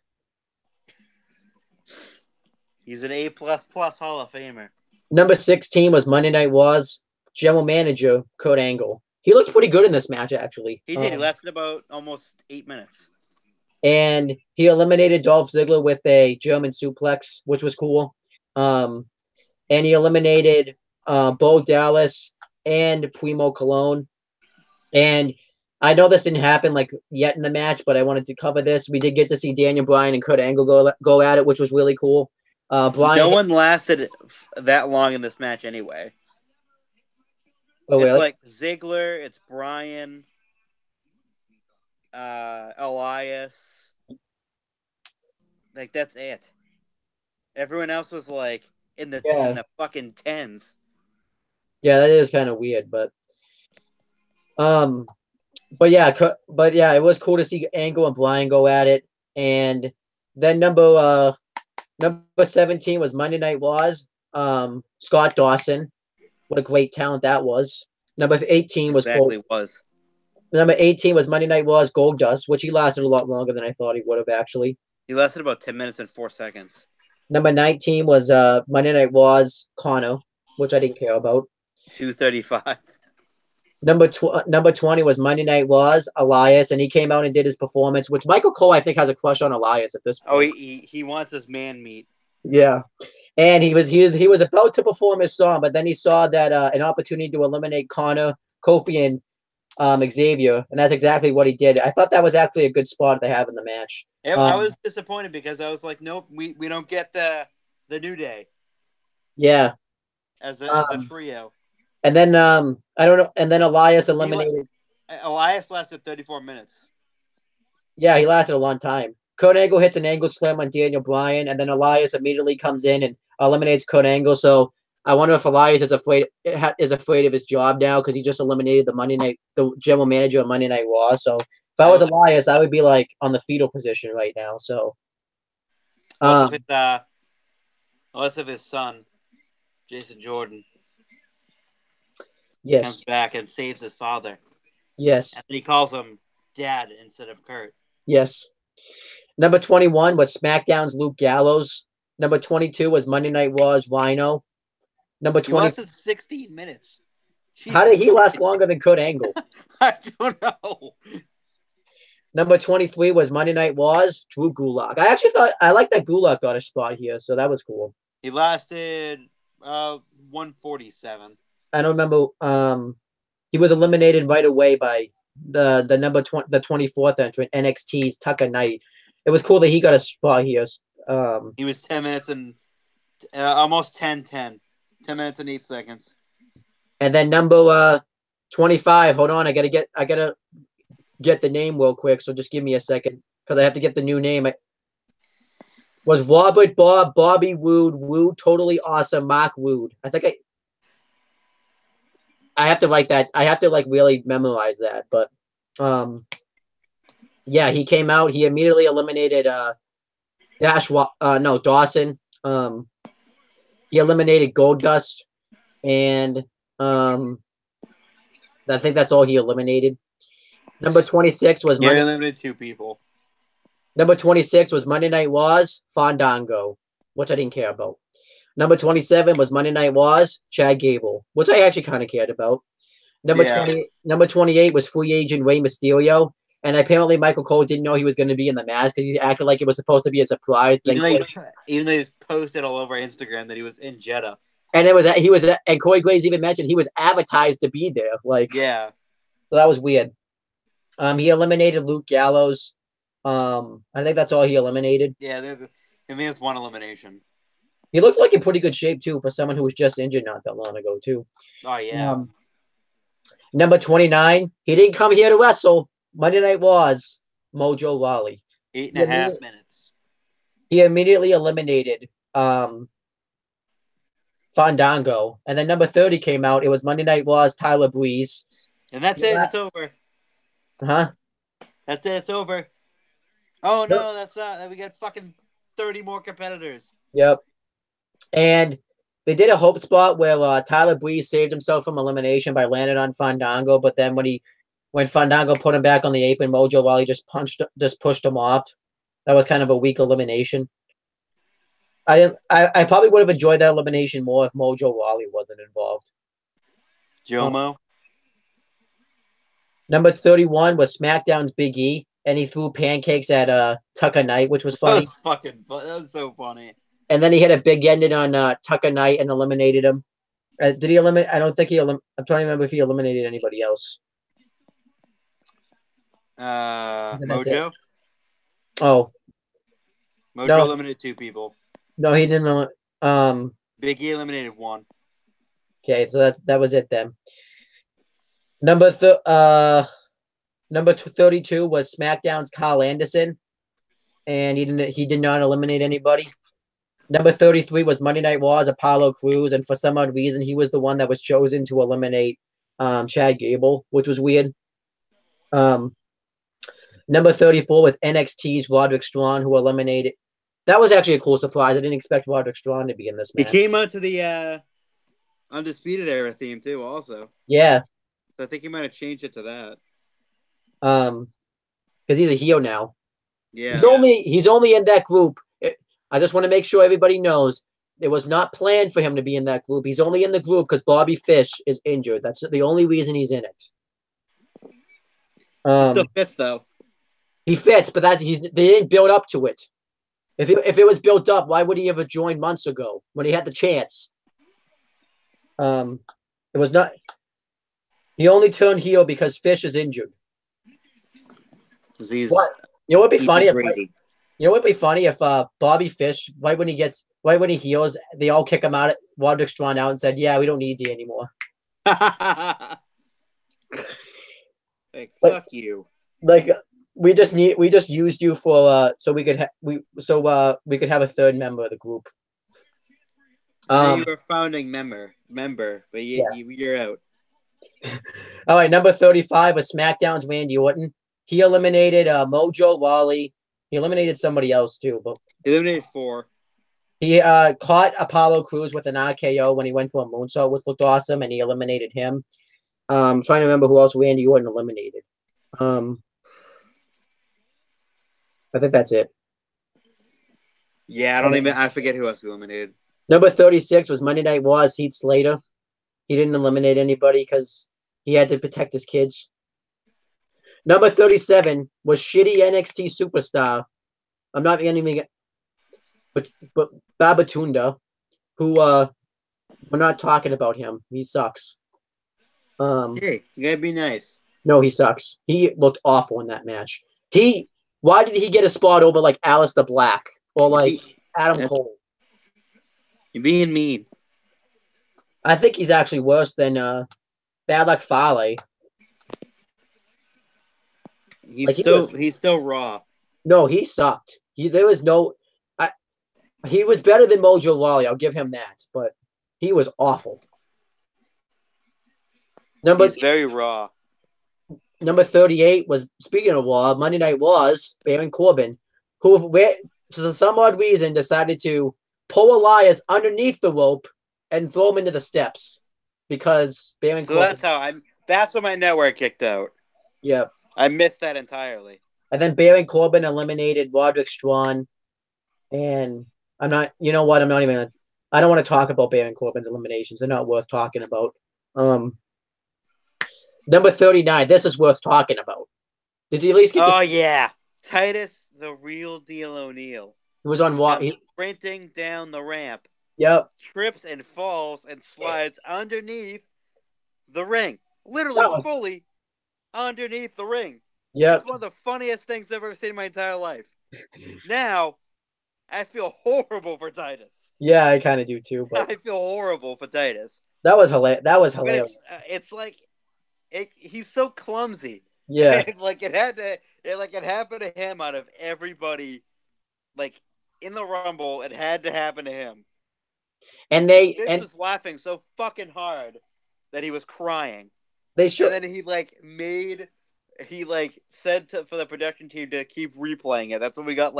He's an A++ Hall of Famer. Number 16 was Monday Night Wars, General Manager Kurt Angle. He looked pretty good in this match, actually. He did. He lasted about almost 8 minutes. And he eliminated Dolph Ziggler with a German suplex, which was cool. And he eliminated Bo Dallas and Primo Colon. And I know this didn't happen like yet in the match, but I wanted to cover this. We did get to see Daniel Bryan and Kurt Angle go at it, which was really cool. No one lasted that long in this match anyway. Oh, really? It's like Ziggler, it's Bryan, Elias. Like, that's it. Everyone else was like in the fucking tens. Yeah, that is kind of weird, but yeah, it was cool to see Angle and Bryan go at it. And then number 17 was Monday Night Wars, Scott Dawson. What a great talent that was. Number 18 was Number 18 was Monday Night Raw's Goldust, which he lasted a lot longer than I thought he would have actually. He lasted about 10 minutes and 4 seconds. Number 19 was Monday Night Raw's Connor, which I didn't care about. 2:35. Number 20 was Monday Night Raw's Elias, and he came out and did his performance, which Michael Cole I think has a crush on Elias at this Oh, point. he wants his man meat. Yeah. And he was about to perform his song, but then he saw that an opportunity to eliminate Connor, Kofi, and Xavier, and that's exactly what he did. I thought that was actually a good spot to have in the match. I was disappointed because I was like, nope, we don't get the New Day Yeah, as a trio. and then I don't know, and then Elias eliminated. Elias lasted 34 minutes. Yeah, he lasted a long time. Kurt Angle hits an angle slam on Daniel Bryan, and then Elias immediately comes in and eliminates Kurt Angle. So I wonder if Elias is afraid of his job now because he just eliminated the general manager of Monday Night Raw. So if I was Elias, I would be like on the fetal position right now. So, Unless if his son, Jason Jordan, comes back and saves his father. Yes, and he calls him Dad instead of Kurt. Yes. Number 21 was SmackDown's Luke Gallows. Number 22 was Monday Night Raw's Rhino. Number 20. He lasted 16 minutes. Jesus. How did he last longer than Kurt Angle? I don't know. Number 23 was Monday Night Raw's Drew Gulak. I actually thought I liked that Gulak got a spot here, so that was cool. He lasted 147. I don't remember. He was eliminated right away by the number 20, the 24th entrant, NXT's Tucker Knight. It was cool that he got a spot here. He was 10 minutes and almost 10 minutes and 8 seconds. And then number 25. Hold on, I gotta get the name real quick. So just give me a second because I have to get the new name. Was Robert Bobby Roode, totally awesome, Mark Roode. I think I have to write that. I have to really memorize that. But yeah, he came out. He immediately eliminated Dawson. He eliminated Goldust, and I think that's all he eliminated. Number 26 was he eliminated 2 people. Number 26 was Monday Night Raw's Fandango, which I didn't care about. Number 27 was Monday Night Raw's Chad Gable, which I actually kind of cared about. Number 28 was free agent Rey Mysterio, and apparently Michael Cole didn't know he was going to be in the match because he acted like it was supposed to be a surprise. Even though he posted all over Instagram that he was in Jeddah, and and Corey Graves even mentioned he was advertised to be there. So that was weird. He eliminated Luke Gallows. I think that's all he eliminated. Yeah, I think it's one elimination. He looked like in pretty good shape too for someone who was just injured not that long ago too. Oh yeah. Number 29, he didn't come here to wrestle. Monday Night Raw's Mojo Rawley. 8.5 minutes. He immediately eliminated Fandango, and then number 30 came out. It was Monday Night Raw's Tyler Breeze. And that's it. It's over. Huh? That's it. It's over. Oh no, that's not. We got fucking 30 more competitors. Yep. And they did a hope spot where Tyler Breeze saved himself from elimination by landing on Fandango, but then when Fandango put him back on the apron, Mojo Rawley just pushed him off. That was kind of a weak elimination. I probably would have enjoyed that elimination more if Mojo Rawley wasn't involved. Jomo. Number 31 was SmackDown's Big E, and he threw pancakes at Tucker Knight, which was funny. That was so funny. And then he had a big ending on Tucker Knight and eliminated him. Did he eliminate? I don't think he. I'm trying to remember if he eliminated anybody else. Mojo. Oh. Mojo eliminated 2 people. No, he didn't. Big E eliminated 1. Okay, so that was it then. Number 32 was SmackDown's Carl Anderson, and he did not eliminate anybody. Number 33 was Monday Night Raw's Apollo Crews, and for some odd reason, he was the one that was chosen to eliminate Chad Gable, which was weird. Number 34 was NXT's Roderick Strong, who eliminated. That was actually a cool surprise. I didn't expect Roderick Strong to be in this match. He came out to the Undisputed Era theme, too, also. Yeah. So I think he might have changed it to that. because he's a heel now. Yeah. He's only in that group. I just want to make sure everybody knows it was not planned for him to be in that group. He's only in the group because Bobby Fish is injured. That's the only reason he's in it. He still fits though. He fits, but they didn't build up to it. If it was built up, why would he have joined months ago when he had the chance? It was not. He only turned heel because Fish is injured. What? You know what'd be funny? If Bobby Fish, right when he heals, they all kick him out, Roderick Strong out, and said, "Yeah, we don't need you anymore." Like fuck you. Like we just used you for so we could have a third member of the group. You were a founding member, but you're out. All right, number 35 was SmackDown's Randy Orton. He eliminated Mojo Rawley. He eliminated somebody else too, but he eliminated 4. He caught Apollo Crews with an RKO when he went for a moonsault, which looked awesome, and he eliminated him. Trying to remember who else Randy Orton eliminated. I think that's it. Yeah, I forget who else eliminated. Number 36 was Monday Night Wars, Heath Slater. He didn't eliminate anybody because he had to protect his kids. Number 37 was shitty NXT superstar. I'm not even get, but Babatunda, who we're not talking about him. He sucks. Hey, you gotta be nice. No, he sucks. He looked awful in that match. Why did he get a spot over like Aleister Black or like Adam Cole? You're being mean. I think he's actually worse than Bad Luck Fale. He's still raw. No, he sucked. He was better than Mojo Rawley. I'll give him that, but he was awful. He's very raw. Number 38 was, speaking of Raw, Monday Night Wars, Baron Corbin, who for some odd reason decided to pull Elias underneath the rope and throw him into the steps because Baron Corbin. That's when my network kicked out. Yep. I missed that entirely. And then Baron Corbin eliminated Roderick Strong. And I don't want to talk about Baron Corbin's eliminations. They're not worth talking about. Number 39, this is worth talking about. Did you at least get yeah. Titus, the real deal O'Neil. He was on what? Sprinting down the ramp. Yep. Trips and falls and slides underneath the ring. Literally fully underneath the ring. Yep. It's one of the funniest things I've ever seen in my entire life. Now, I feel horrible for Titus. Yeah, I kind of do too. But I feel horrible for Titus. That was hilarious. It's like he's so clumsy. Yeah. It happened to him out of everybody. Like in the Rumble, it had to happen to him. And Vince was laughing so fucking hard that he was crying. And then he said for the production team to keep replaying it. That's when we got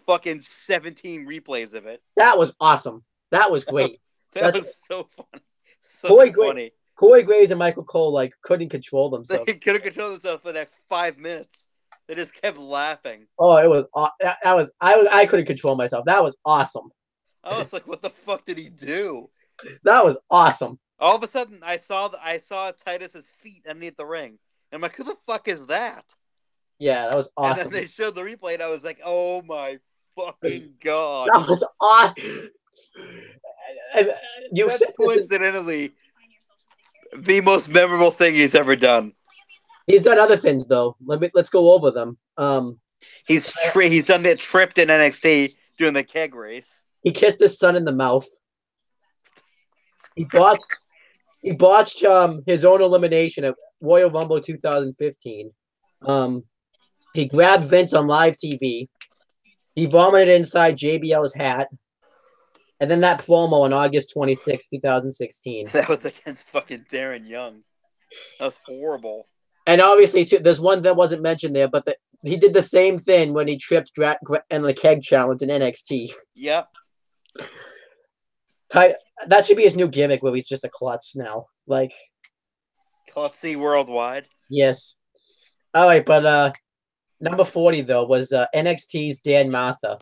fucking 17 replays of it. That was awesome. That was great. That was so funny. So funny. Corey Graves and Michael Cole couldn't control themselves. They couldn't control themselves for the next 5 minutes. They just kept laughing. Oh, it was I couldn't control myself. That was awesome. I was like, what the fuck did he do? That was awesome. All of a sudden, I saw Titus's feet underneath the ring. And I'm like, who the fuck is that? Yeah, that was awesome. And then they showed the replay, and I was like, oh my fucking god. That was awesome. That's coincidentally the most memorable thing he's ever done. He's done other things though. Let's go over them. He's done that tripped in NXT doing the keg race. He kissed his son in the mouth. He botched his own elimination at Royal Rumble 2015. He grabbed Vince on live TV. He vomited inside JBL's hat. And then that promo on August 26, 2016. That was against fucking Darren Young. That was horrible. And obviously, there's one that wasn't mentioned there, but he did the same thing when he tripped in the keg challenge in NXT. Yep. That should be his new gimmick, where he's just a klutz now. Klutzy worldwide? Yes. All right, but number 40 though was NXT's Dan Martha.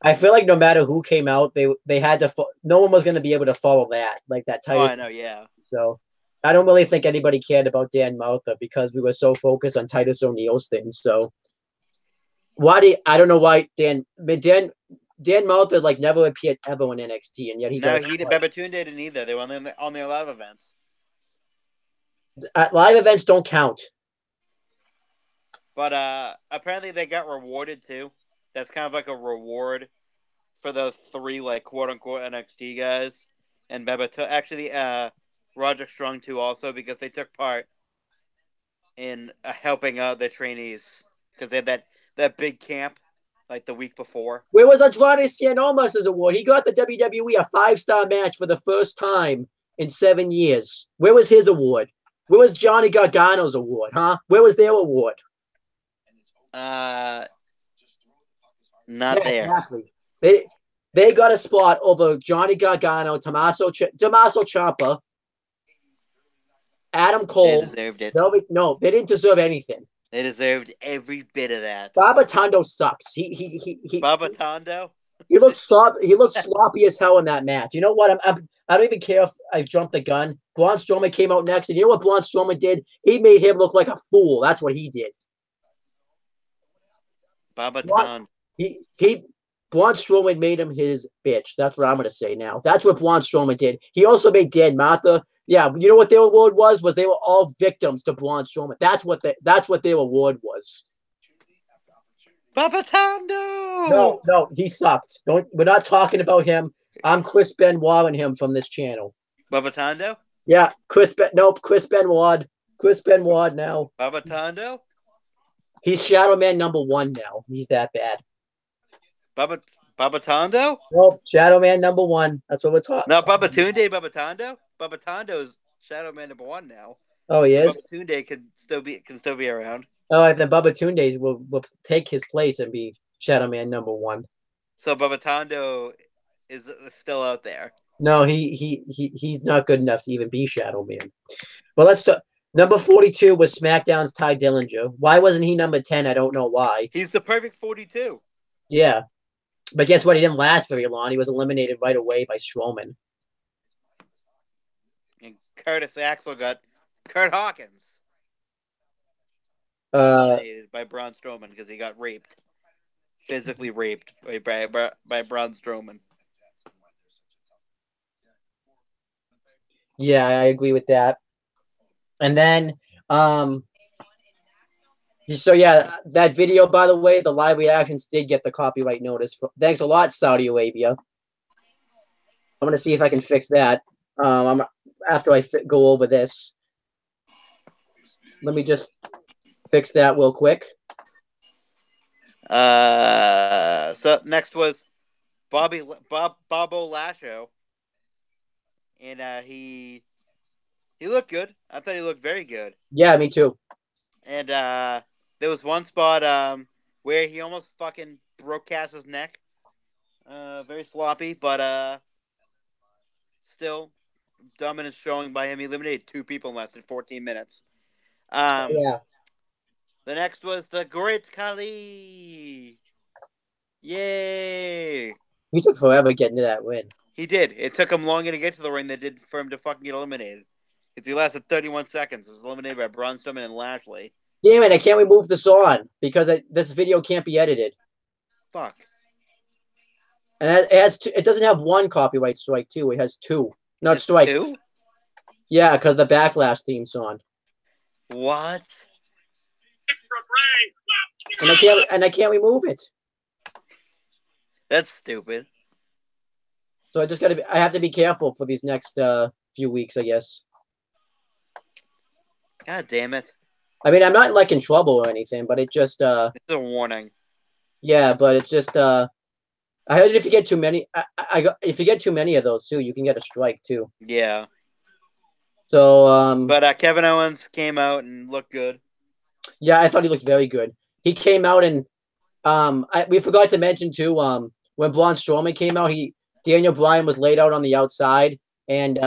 I feel like no matter who came out, they had to. No one was going to be able to follow that like that Oh, title. I know, yeah. So I don't really think anybody cared about Dan Martha because we were so focused on Titus O'Neil's things. So I don't know why Dan Martha like never appeared ever in NXT, and yet he No, got he did. Babatunde didn't either. They were on the live events. live events don't count. But apparently they got rewarded too. That's kind of like a reward for the three like quote unquote NXT guys and actually Roderick Strong too also because they took part in helping out the trainees because they had that big camp like the week before. Where was Andrade Cien Almas's award? He got the WWE a 5-star match for the first time in 7 years. Where was his award? Where was Johnny Gargano's award? Huh? Where was their award? Not Yeah, there. exactly. They got a spot over Johnny Gargano, Tommaso Ciampa, Adam Cole. They deserved it. No, they didn't deserve anything. They deserved every bit of that. Babatondo sucks. Babatondo? He looked sloppy as hell in that match. You know what? I don't even care if I jumped the gun. Braun Strowman came out next, and you know what Braun Strowman did? He made him look like a fool. That's what he did. Babatondo. Braun Strowman made him his bitch. That's what I'm gonna say now. That's what Braun Strowman did. He also made Dan Martha. Yeah, you know what their award was? They were all victims to Braun Strowman. That's what their award was. Babatondo! No, he sucked. We're not talking about him. I'm Chris Benoit and him from this channel. Babatondo? Yeah, Chris Benoit. Chris Benoit now. Babatondo? He's Shadow Man #1 now. He's that bad. Babatondo? Nope, Shadow Man #1. That's what we're talking. No, Babatunde Babatondo? Babatondo is Shadow Man #1 now. Oh, he is? Babatunde can still be around. Oh, and then Babatunde will take his place and be Shadow Man #1. So Babatondo is still out there. No, he's not good enough to even be Shadow Man. But let's talk. Number 42 was SmackDown's Ty Dillinger. Why wasn't he number 10? I don't know why. He's the perfect 42. Yeah. But guess what? He didn't last very long. He was eliminated right away by Strowman. And Curtis Axel got Kurt Hawkins. Eliminated by Braun Strowman because he got raped. Physically raped by Braun Strowman. Yeah, I agree with that. And then, so yeah, that video, by the way, the live reactions did get the copyright notice. Thanks a lot, Saudi Arabia. I'm gonna see if I can fix that. After I go over this. Let me just fix that real quick. So next was Bobo Lasho, and he looked good. I thought he looked very good. Yeah, me too. And there was one spot where he almost fucking broke Cass's neck. Very sloppy, but still dominant showing by him. He eliminated 2 people in less than 14 minutes. Yeah. The next was the Great Khali. Yay! He took forever getting to that win. He did. It took him longer to get to the ring than it did for him to fucking get eliminated. Because he lasted 31 seconds. It was eliminated by Braun Strowman and Lashley. Damn it, I can't remove this on because this video can't be edited. Fuck. And it doesn't have 1 copyright strike, too. It has 2. Not It's strike. 2? Yeah, because the Backlash theme song. What? And I can't remove it. That's stupid. So I have to be careful for these next few weeks, I guess. God damn it. I mean, I'm not like in trouble or anything, but it just This is a warning. Yeah, but it's just I heard if you get too many if you get too many of those too, you can get a strike too. Yeah. So But Kevin Owens came out and looked good. Yeah, I thought he looked very good. He came out and we forgot to mention too when Braun Strowman came out, Daniel Bryan was laid out on the outside and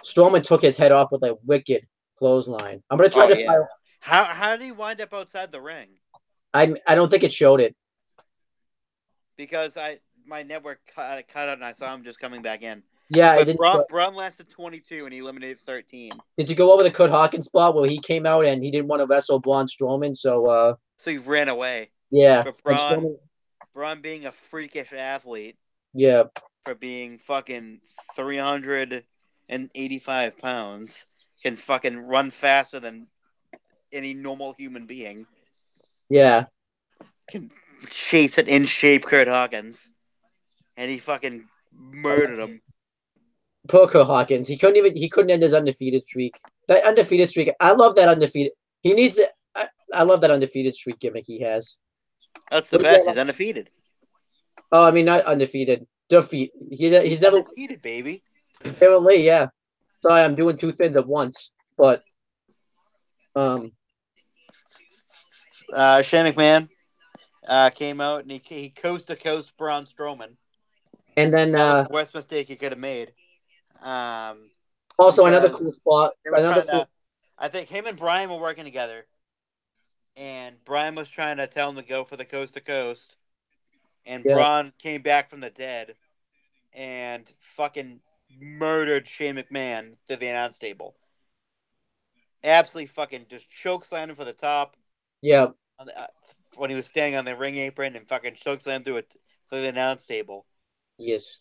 Strowman took his head off with a wicked clothesline. I'm gonna try to find How did he wind up outside the ring? I don't think it showed it. Because my network cut out and I saw him just coming back in. Yeah, it But didn't. Braun lasted 22 and he eliminated 13. Did you go over the Kurt Hawkins spot where he came out and he didn't want to wrestle Braun Strowman? So So he ran away. yeah, But and Strowman. Braun being a freakish athlete Yeah, for being fucking 385 pounds can fucking run faster than any normal human being. yeah. Can chase an in shape Kurt Hawkins. And he fucking murdered him. Poor Kurt Hawkins. He couldn't end his undefeated streak. That undefeated streak. I love that undefeated. He needs it. I love that undefeated streak gimmick he has. That's the best. He's undefeated. Oh, I mean not undefeated. Defeat. He's never undefeated, baby. apparently, yeah. Sorry, I'm doing two things at once. But Shane McMahon came out and he coast to coast Braun Strowman. And then that was the worst mistake he could have made. Also, another cool spot. They were trying to. I think him and Brian were working together, and Brian was trying to tell him to go for the coast to coast, and Braun came back from the dead, and fucking murdered Shane McMahon to the announce table. Absolutely fucking just chokeslammed him for the top. Yeah. When he was standing on the ring apron and fucking chokeslammed through the announce table. Yes.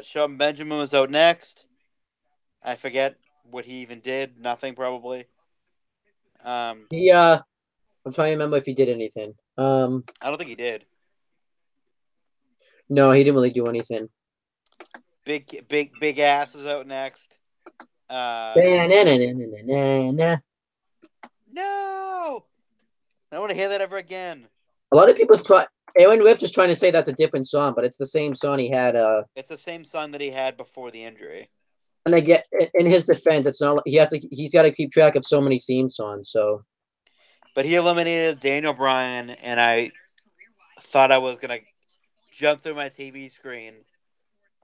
Shelton Benjamin was out next. I forget what he even did. Nothing, probably. I'm trying to remember if he did anything. I don't think he did. No, he didn't really do anything. Big ass is out next. No! I don't want to hear that ever again. A lot of people's Aaron Rift is trying to say that's a different song, but it's the same song he had. It's the same song that he had before the injury. And I get in his defense, it's not he's got to keep track of so many theme songs. So, but he eliminated Daniel Bryan, and I thought I was gonna jump through my TV screen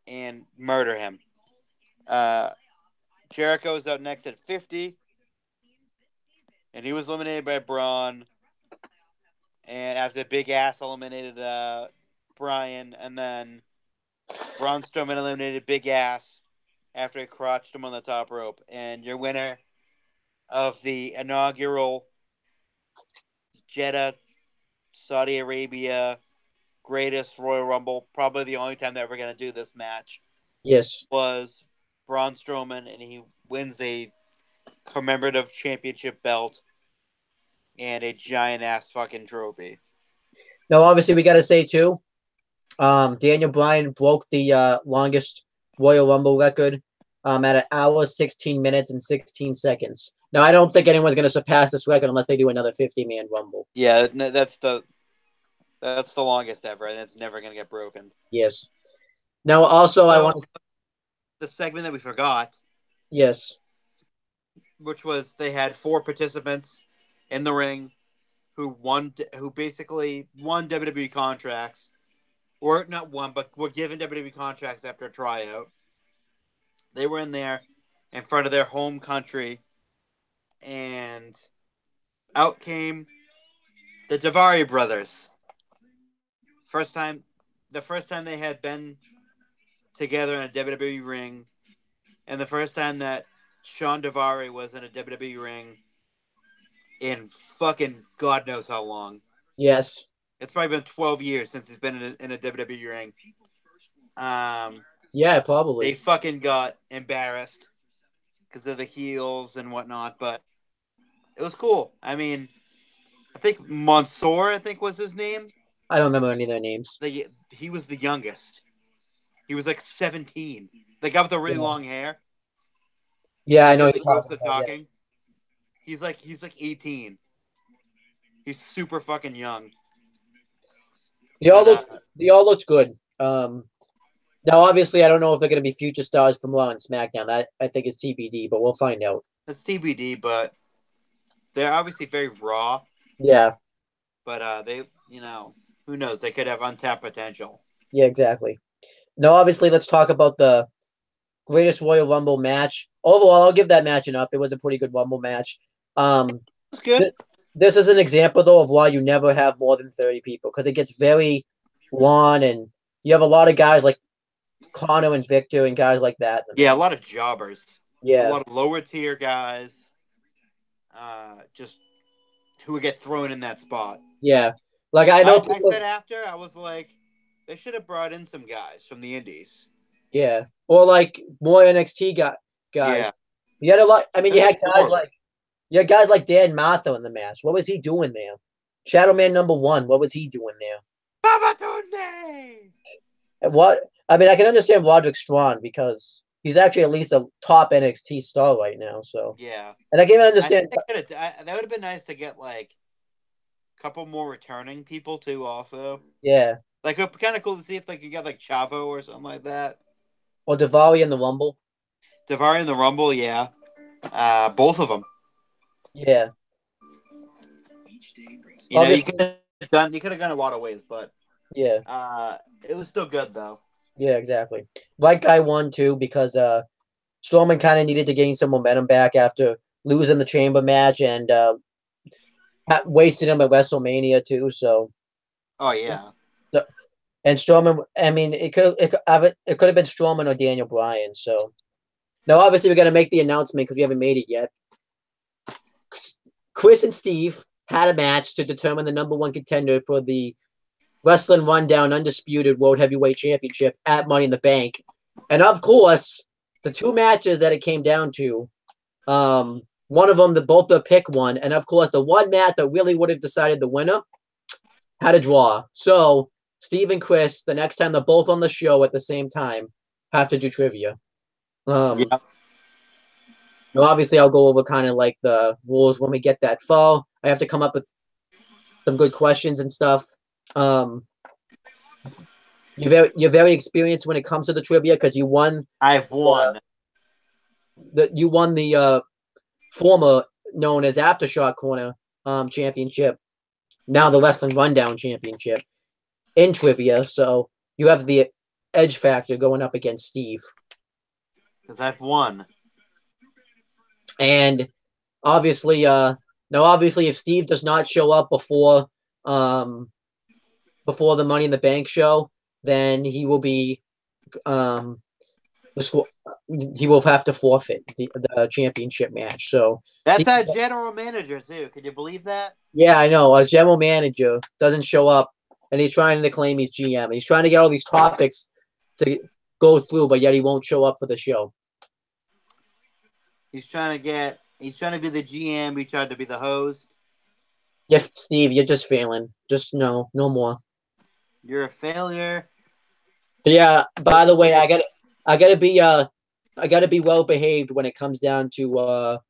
and murder him. Jericho's out next at 50, and he was eliminated by Braun. And after Big Ass eliminated Bryan, and then Braun Strowman eliminated Big Ass after he crotched him on the top rope. And your winner of the inaugural Jeddah, Saudi Arabia greatest Royal Rumble, probably the only time they're ever going to do this match. Yes. Was Braun Strowman, and he wins a commemorative championship belt and a giant ass fucking trophy. Now, obviously, we got to say too, Daniel Bryan broke the longest Royal Rumble record at 1 hour, 16 minutes, and 16 seconds. Now, I don't think anyone's going to surpass this record unless they do another 50-man Rumble. Yeah, that's the longest ever, and it's never going to get broken. Yes. Now, also, I want the segment that we forgot. Yes. Which was they had 4 participants in the ring who basically won WWE contracts, or not won, but were given WWE contracts after a tryout. They were in there in front of their home country, and out came the Daivari brothers. The first time they had been together in a WWE ring, and the first time that Sean Daivari was in a WWE ring in fucking God knows how long. Yes. It's probably been 12 years since he's been in a WWE ring. Yeah, probably. They fucking got embarrassed because of the heels and whatnot, but it was cool. I mean, I think Mansoor, was his name. I don't remember any of their names. He was the youngest. He was like 17. The guy with the really long hair. Yeah, I know. He moves the talking. Yeah. He's like 18. He's super fucking young. They all looked good. Now, obviously, I don't know if they're going to be future stars from Raw and SmackDown. That I think is TBD, but we'll find out. It's TBD, but they're obviously very raw. Yeah. But they, who knows? They could have untapped potential. Yeah, exactly. Now, obviously, let's talk about the greatest Royal Rumble match. Overall, I'll give that match an up. It was a pretty good Rumble match. It's good. This is an example though of why you never have more than 30 people because it gets very long and you have a lot of guys like Connor and Victor and guys like that. Yeah, a lot of jobbers. A Yeah, lot of lower tier guys. Just who would get thrown in that spot. yeah. Like I know I people. said after, I was like, they should have brought in some guys from the Indies. Yeah, or like more NXT guys. Yeah. You had a lot. I mean, That's adorable. you had guys like Dan Matho in the match. What was he doing there? Shadow Man #1. What was he doing there? Babatunde! And what? I mean, I can understand Roderick Strong because he's actually at least a top NXT star right now. So, Yeah. and I can I think understand. that would have been nice to get like a couple more returning people too. Also, Yeah, like it'd be kind of cool to see if like you got like Chavo or something like that. or Daivari in the Rumble. Davari in the Rumble, yeah. Both of them. Yeah, You know, obviously. you could have gone a lot of ways, but Yeah, it was still good though. yeah, exactly. Right guy won too because Strowman kind of needed to gain some momentum back after losing the Chamber match and wasted him at WrestleMania too. So, Oh yeah. so and Strowman, I mean, it could have been Strowman or Daniel Bryan. So now, obviously, we got to make the announcement because we haven't made it yet. Chris and Steve had a match to determine the #1 contender for the Wrestling Rundown Undisputed World Heavyweight Championship at Money in the Bank, and of course, the two matches that it came down to. One of them, both the pick one, and of course, the one match that really would have decided the winner had a draw. So Steve and Chris, the next time they're both on the show at the same time, have to do trivia. Yeah. Now obviously, I'll go over kind of like the rules when we get that far. I have to come up with some good questions and stuff. You're very experienced when it comes to the trivia because you won. I've won. You won the former known as Aftershock Corner championship, now the Wrestling Rundown championship in trivia. So you have the edge factor going up against Steve. Because I've won. And obviously, if Steve does not show up before the Money in the Bank show, then he will be he will have to forfeit the championship match. So That's Steve, our general manager too. Can you believe that? yeah, I know. A general manager doesn't show up, and he's trying to claim he's GM. He's trying to get all these topics to go through, but yet he won't show up for the show. He's trying to be the GM. He tried to be the host. Yeah, Steve, you're just failing. Just no more. You're a failure. But yeah. By the way, I gotta be well behaved when it comes down to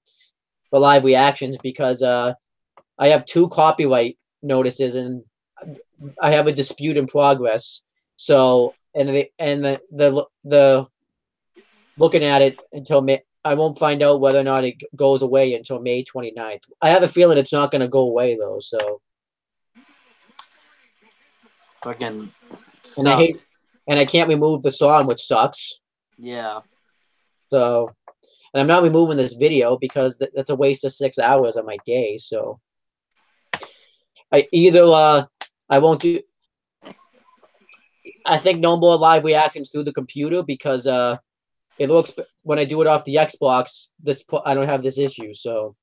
the live reactions because I have 2 copyright notices and I have a dispute in progress. So the looking at it until May, I won't find out whether or not it goes away until May 29th. I have a feeling it's not going to go away though. So Fucking and I hate sucks. and I can't remove the song, which sucks. Yeah. So and I'm not removing this video because that's a waste of 6 hours of my day. So I won't do. I think no more live reactions through the computer because it looks when I do it off the Xbox, I don't have this issue. So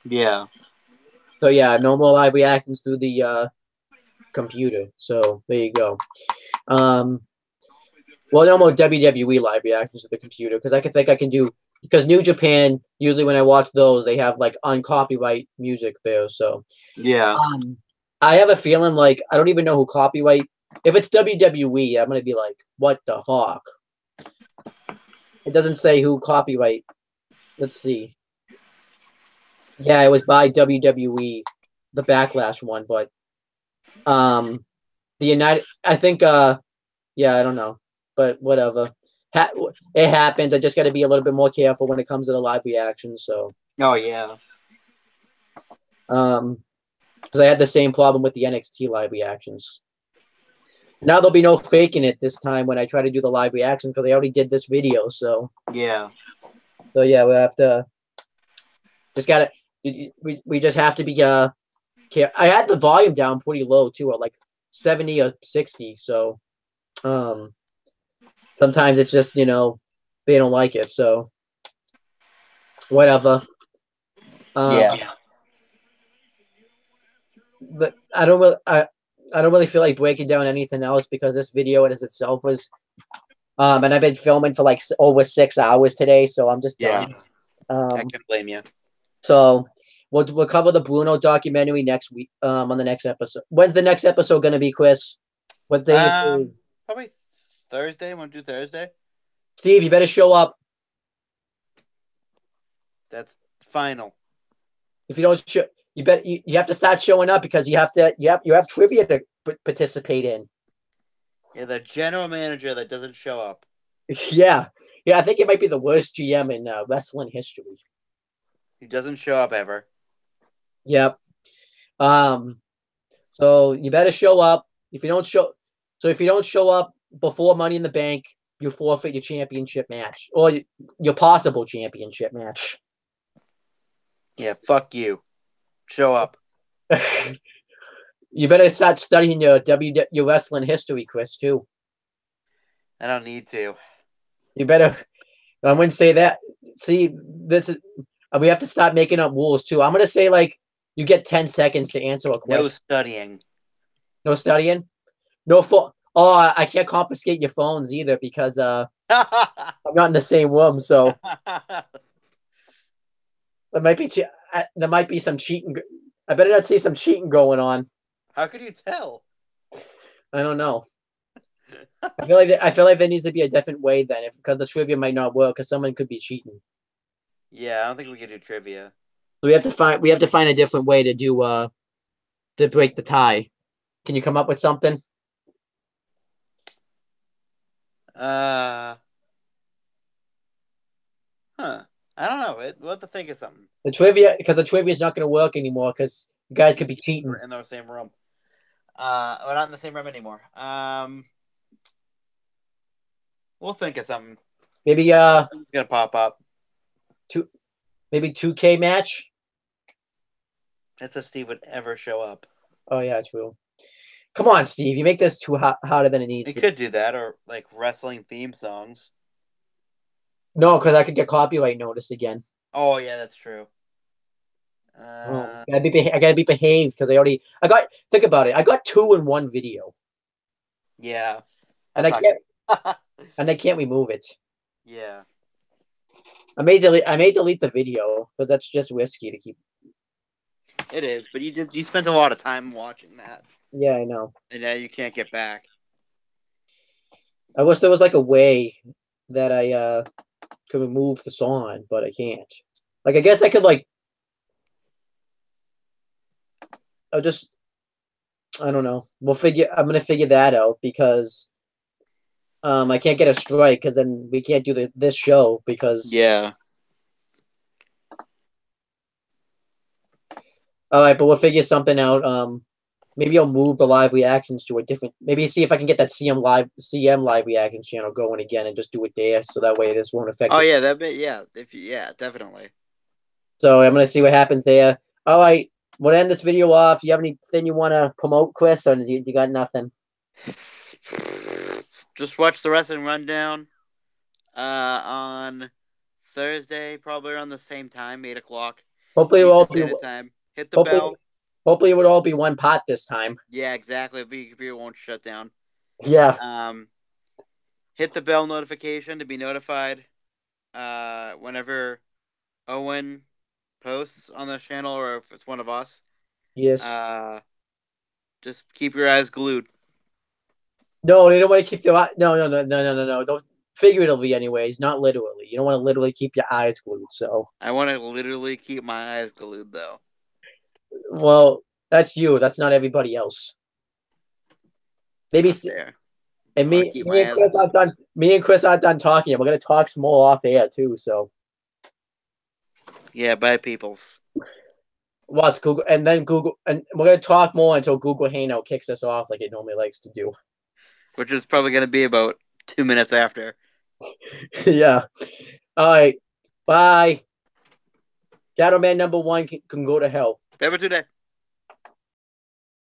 Yeah. yeah, no more live reactions through the computer. So there you go. Well, no more WWE live reactions to the computer because I can do because New Japan usually when I watch those they have like uncopyright music there. So Yeah. I have a feeling like I don't even know who copyright. If it's WWE, I'm gonna be like, what the fuck? It doesn't say who copyright. Let's see. Yeah, it was by WWE, the Backlash one, but the United. I think. Yeah, I don't know, but whatever. It happens. I just got to be a little bit more careful when it comes to the live reactions. So. Oh yeah. Because I had the same problem with the NXT live reactions. Now there'll be no faking it this time when I try to do the live reaction because I already did this video. So yeah, yeah, we'll have to just gotta. We just have to be I had the volume down pretty low too, at like 70 or 60. So um sometimes it's just they don't like it. So whatever. Yeah. Um, but I don't really feel like breaking down anything else because this video as itself was and I've been filming for like over 6 hours today, so I'm just Yeah. done. I Um, can't blame you. so we'll cover the Bruno documentary next week. On the next episode. When's the next episode gonna be, Chris? What day? Probably Thursday. Want to do Thursday? Steve, you better show up. That's final. If you don't show, you have to start showing up because you have trivia to participate in. Yeah, the general manager that doesn't show up. Yeah, yeah. I think it might be the worst GM in wrestling history. He doesn't show up ever. Yep. Um. So you better show up. If you don't show up before Money in the Bank, you forfeit your championship match or your possible championship match. Yeah, fuck you. Show up. You better start studying your wrestling history, Chris, too. I don't need to. You better. I wouldn't say that. See, this is. We have to start making up rules too. I'm gonna say like you get 10 seconds to answer a question. No studying. No studying. No phone. Oh, I can't confiscate your phones either because I'm not in the same room. So there might be some cheating. I better not see some cheating going on. How could you tell? I don't know. I feel like there needs to be a different way then, because the trivia might not work because someone could be cheating. Yeah, I don't think we can do trivia. So we have to find a different way to do to break the tie. Can you come up with something? Huh. I don't know. We'll have to think of something. The trivia is not going to work anymore because you guys could be cheating. We're in the same room. We're not in the same room anymore. We'll think of something. Maybe It's gonna pop up. Maybe 2K match. That's if Steve would ever show up. Oh yeah, true. Come on, Steve. You make this too harder than it needs We to. could do that, or like wrestling theme songs. No, because I could get copyright notice again. Oh yeah, that's true. I gotta be behaved because think about it. I got 2 in one video, Yeah, and I can't remove it. Yeah, I may delete the video because that's just risky to keep. it is. But you spent a lot of time watching that. Yeah, I know. And now you can't get back. I wish there was like a way that I could remove the song, but I can't. Like I guess I could like. I don't know. I'm gonna figure that out because I can't get a strike because then we can't do this show because. Yeah. All right, but we'll figure something out. Maybe I'll move the live reactions to a different. Maybe see if I can get that CM live reaction channel going again and just do it there, so that way this won't affect. Oh yeah, definitely. So I'm gonna see what happens there. All right, we'll end this video off. You have anything you want to promote, Chris, or you got nothing? Just watch the Wrestling Rundown on Thursday, probably around the same time, 8:00. Hopefully, it'll all be time. Hit the bell. Hopefully, it would all be one pot this time. Yeah, exactly. If your computer won't shut down. Yeah. Hit the bell notification to be notified whenever Owen posts on the channel, or if it's one of us. Yes. Just keep your eyes glued. No, they don't want to keep their eyes. No. Don't figuratively, anyways, not literally. You don't want to literally keep your eyes glued. So I want to literally keep my eyes glued, though. Well, that's you. That's not everybody else. Maybe and me and Chris aren't done talking. We're gonna talk some more off air too. So yeah, bye, peoples. What's Google? And then Google, and we're gonna talk more until Google Hangout kicks us off like it normally likes to do. Which is probably gonna be about 2 minutes after. Yeah. All right. Bye. Shadow Man #1 can go to hell. Paper today.